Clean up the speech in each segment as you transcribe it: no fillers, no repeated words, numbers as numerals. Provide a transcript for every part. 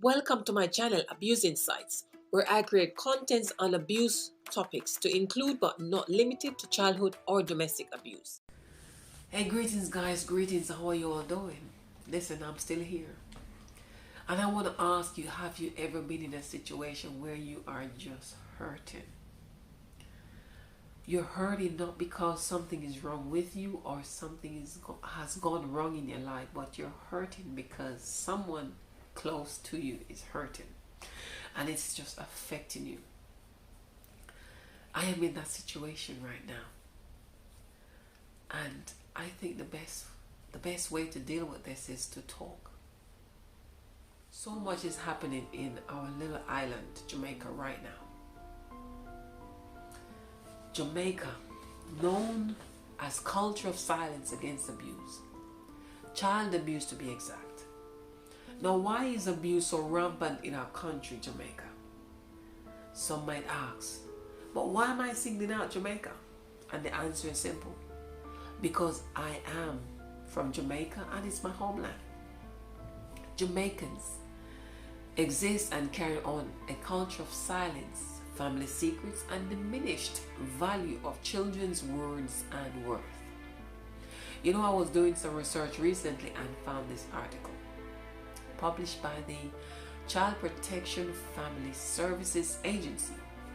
Welcome to my channel Abuse Insights, where I create contents on abuse topics to include but not limited to childhood or domestic abuse. Hey, greetings guys, greetings, how are you all doing? Listen, I'm still here. And I want to ask you, have you ever been in a situation where you are just hurting? You're hurting not because something is wrong with you or something has gone wrong in your life, but you're hurting because someone close to you is hurting and it's just affecting you. I am in that situation right now, and I think the best way to deal with this is to talk. So much is happening in our little island, Jamaica, right now. Jamaica, known as culture of silence against abuse, child abuse to be exact. Now, why is abuse so rampant in our country, Jamaica? Some might ask, but why am I singling out Jamaica? And the answer is simple. Because I am from Jamaica and it's my homeland. Jamaicans exist and carry on a culture of silence, family secrets, and diminished value of children's words and worth. You know, I was doing some research recently and found this article published by the Child Protection Family Services Agency,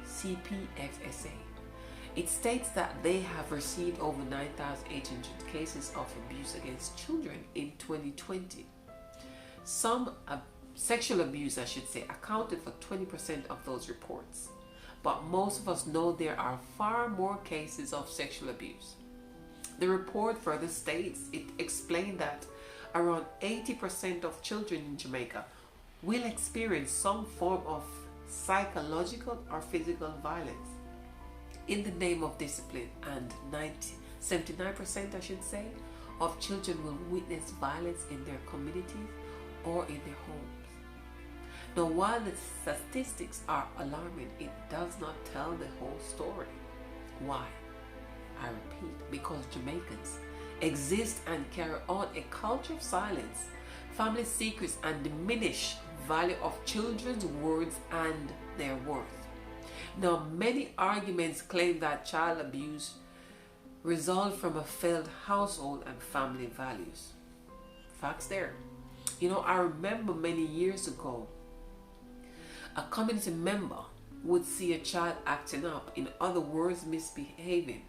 CPFSA. It states that they have received over 9,800 cases of abuse against children in 2020. Some sexual abuse, I should say, accounted for 20% of those reports. But most of us know there are far more cases of sexual abuse. The report further states, it explained that around 80% of children in Jamaica will experience some form of psychological or physical violence in the name of discipline, and 79%, I should say, of children will witness violence in their communities or in their homes. Now, while the statistics are alarming, it does not tell the whole story. Why? I repeat, because Jamaicans exist and carry on a culture of silence, family secrets, and diminished value of children's words and their worth. Now, many arguments claim that child abuse results from a failed household and family values. Facts there. You know, I remember many years ago, a community member would see a child acting up, in other words, misbehaving,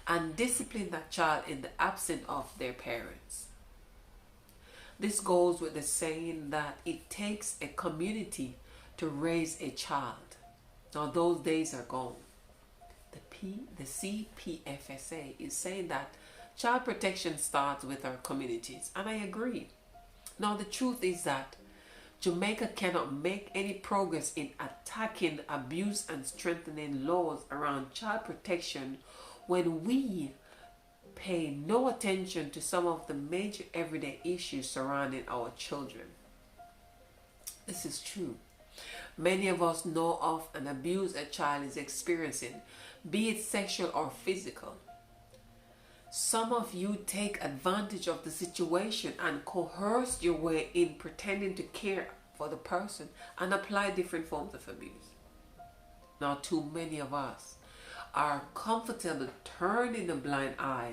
and discipline that child in the absence of their parents. This goes with the saying that it takes a community to raise a child. Now, those days are gone. The CPFSA is saying that child protection starts with our communities, and I agree. Now, the truth is that Jamaica cannot make any progress in attacking abuse and strengthening laws around child protection when we pay no attention to some of the major everyday issues surrounding our children. This is true. Many of us know of an abuse a child is experiencing, be it sexual or physical. Some of you take advantage of the situation and coerce your way in pretending to care for the person and apply different forms of abuse. Now, too many of us are comfortable turning a blind eye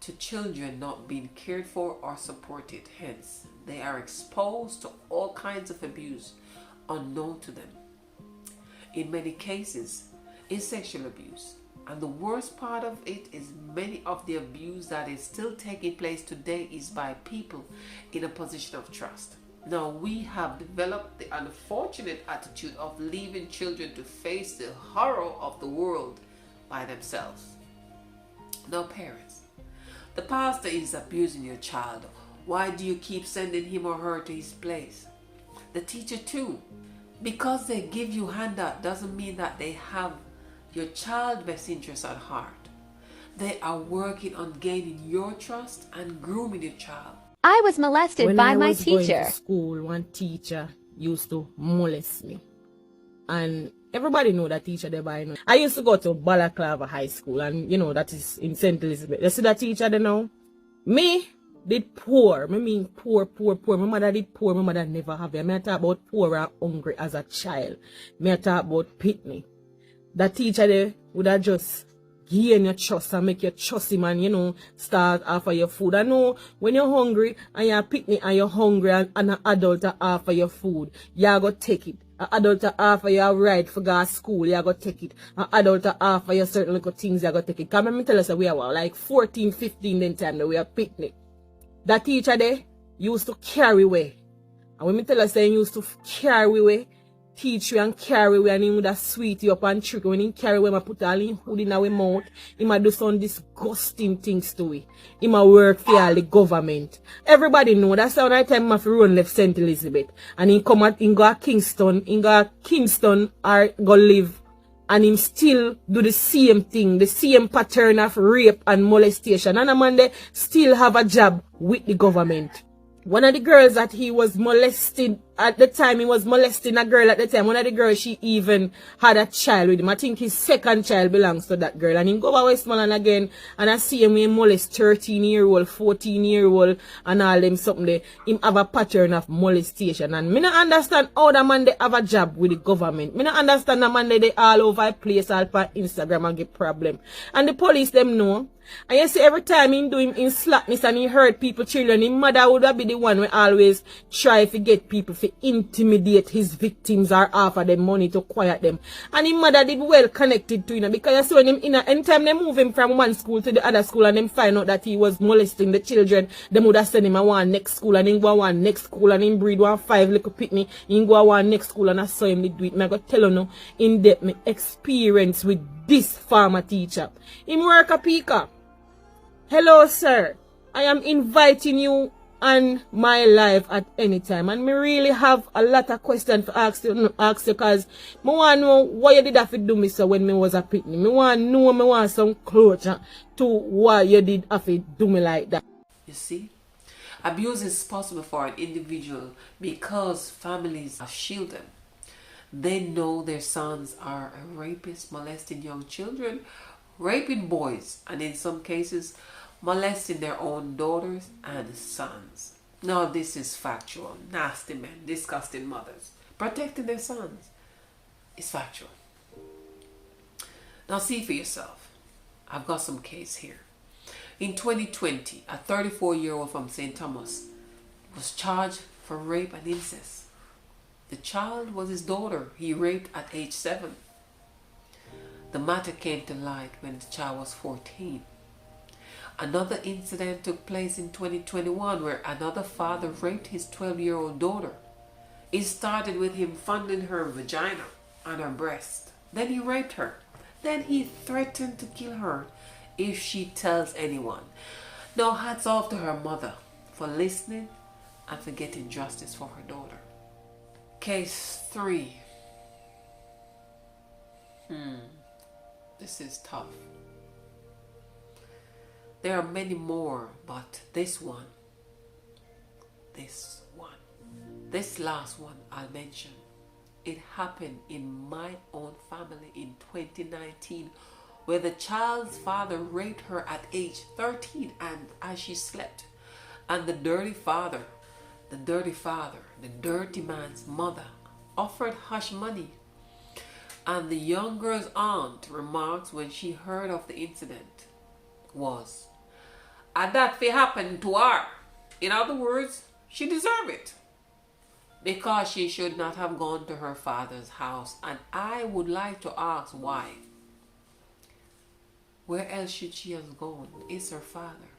to children not being cared for or supported. Hence, they are exposed to all kinds of abuse unknown to them. In many cases, it's sexual abuse. And the worst part of it is many of the abuse that is still taking place today is by people in a position of trust. Now, we have developed the unfortunate attitude of leaving children to face the horror of the world by themselves. Now, parents, the pastor is abusing your child. Why do you keep sending him or her to his place? The teacher too. Because they give you handout doesn't mean that they have your child's best interests at heart. They are working on gaining your trust and grooming your child. I was molested when by I my was going teacher. to school, one teacher used to molest me. And everybody know that teacher there by now. I used to go to Balaclava High School, and you know that is in St. Elizabeth. You see that teacher there now? Me, did poor. I mean poor. My mother did poor. My mother never have it. I talk about poor and hungry as a child. I talk about pitney. The teacher there would have just gain your trust and make you trust him and, you know, start offer your food. I know when you're hungry and you're picnic and you're hungry and an adult to offer your food, you're going to take it. An adult to offer you a ride for go to school, you're going to take it. An adult to offer you certain little things, you're going to take it. Because let me tell us that we are like 14, 15 then time that we are picnic. That teacher there used to carry away. And when me tell us that he used to carry away, teach you and carry away, and he would have sweet you up and trick you. When he carry away, I put all in hood in our mouth, he might do some disgusting things to it. He might work for all the government. Everybody know that's how I time I run left St. Elizabeth. And he come at, he go to Kingston or go live. And him still do the same thing, the same pattern of rape and molestation. And a man they still have a job with the government. One of the girls that he was molested at the time, he was molesting a girl at the time. One of the girls, she even had a child with him. I think his second child belongs to that girl. And he go over Westmoreland again, and I see him, he molest 13-year-old, 14-year-old, and all them something there. Him have a pattern of molestation. And me not understand how the man they have a job with the government. Me not understand the man they all over the place, all for Instagram and get problem. And the police them know. And you see every time he do him in slackness and he hurt people, children, his mother would be the one who always try to get people to intimidate his victims or offer them money to quiet them. And his mother did well connected to him because you see when him anytime they move him from one school to the other school and them find out that he was molesting the children, them would have send him a one next school and him go one next school and him breed 5 little pitney, him go one next school and I saw him do it. I go tell you now in depth my experience with this farmer teacher. Him work a picker. Hello, sir. I am inviting you on my live at any time. And me really have a lot of questions to ask you because I want to know why you did have to do me so when me was a pitney. I want to know, I want some closure to why you did have to do me like that. You see, abuse is possible for an individual because families shield them. They know their sons are a rapist, molesting young children, raping boys, and in some cases, molesting their own daughters and sons. Now this is factual. Nasty men, disgusting mothers, protecting their sons. It's factual. Now see for yourself. I've got some case here. In 2020, a 34-year-old from St. Thomas was charged for rape and incest. The child was his daughter he raped at age 7. The matter came to light when the child was 14. Another incident took place in 2021 where another father raped his 12-year-old daughter. It started with him fondling her vagina and her breast. Then he raped her. Then he threatened to kill her if she tells anyone. Now hats off to her mother for listening and for getting justice for her daughter. Case 3. This is tough. There are many more, but this last one I'll mention. It happened in my own family in 2019 where the child's father raped her at age 13 and as she slept. And the dirty man's mother offered hush money. And the young girl's aunt remarks when she heard of the incident was, "And that fi happen to her." In other words, she deserved it. Because she should not have gone to her father's house. And I would like to ask why. Where else should she have gone? It's her father.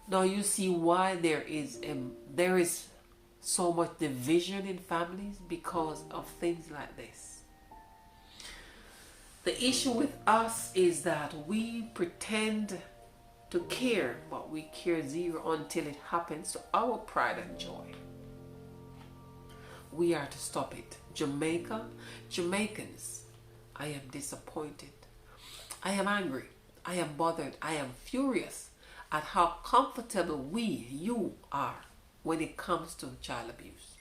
Now you see why there is so much division in families because of things like this. The issue with us is that we pretend to care, but we care zero until it happens to our pride and joy. We are to stop it. Jamaicans, I am disappointed. I am angry. I am bothered. I am furious at how comfortable you are when it comes to child abuse.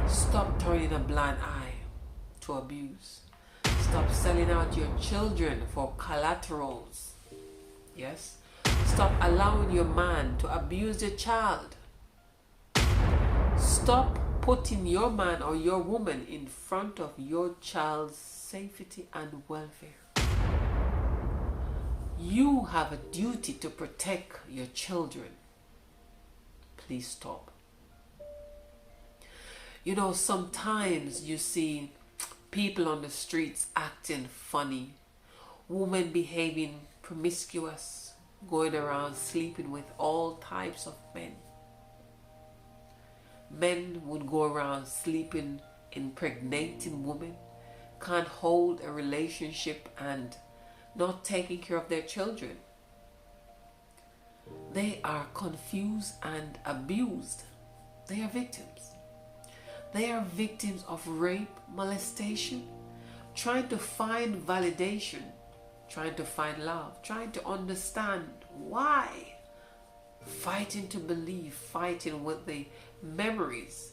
Stop turning a blind eye to abuse. Stop selling out your children for collaterals. Yes? Stop allowing your man to abuse your child. Stop putting your man or your woman in front of your child's safety and welfare. You have a duty to protect your children. Please stop. You know, sometimes you see people on the streets acting funny, women behaving promiscuous, going around sleeping with all types of men. Men would go around sleeping, impregnating women, can't hold a relationship and not taking care of their children. They are confused and abused. They are victims. They are victims of rape, molestation, trying to find validation, trying to find love, trying to understand why, fighting to believe, fighting with the memories,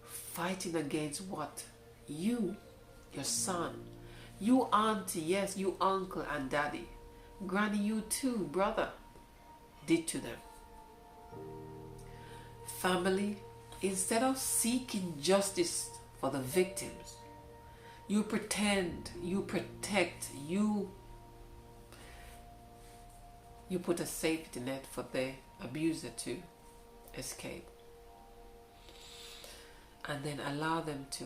fighting against what you, your son, you auntie, yes, you uncle and daddy, granny, you too, brother, did to them. Family, instead of seeking justice for the victims, you pretend, you protect, you put a safety net for the abuser to escape, and then allow them to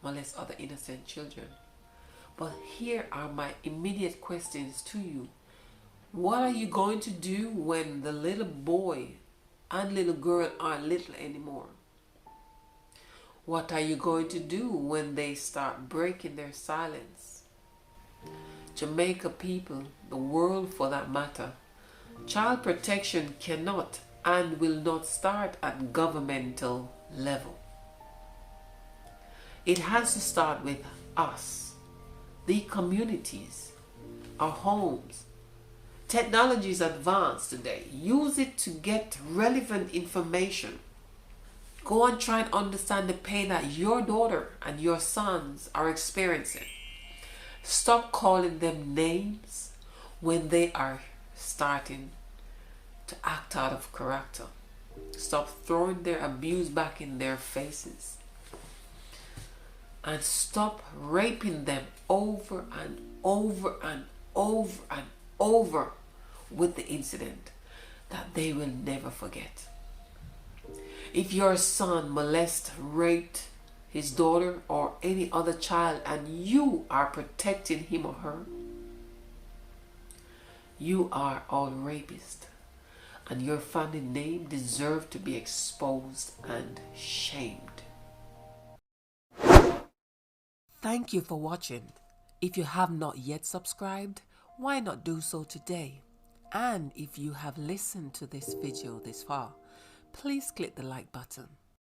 molest other innocent children. But here are my immediate questions to you. What are you going to do when the little boy and little girl aren't little anymore? What are you going to do when they start breaking their silence? Jamaica people, the world for that matter, child protection cannot and will not start at governmental level. It has to start with us, the communities, our homes. Technology is advanced today. Use it to get relevant information. Go and try and understand the pain that your daughter and your sons are experiencing. Stop calling them names when they are starting to act out of character. Stop throwing their abuse back in their faces. And stop raping them over and over and over and over with the incident that they will never forget. If your son molested, raped his daughter or any other child and you are protecting him or her, you are all rapists, and your family name deserves to be exposed and shamed. Thank you for watching. If you have not yet subscribed, why not do so today? And if you have listened to this video this far, please click the like button.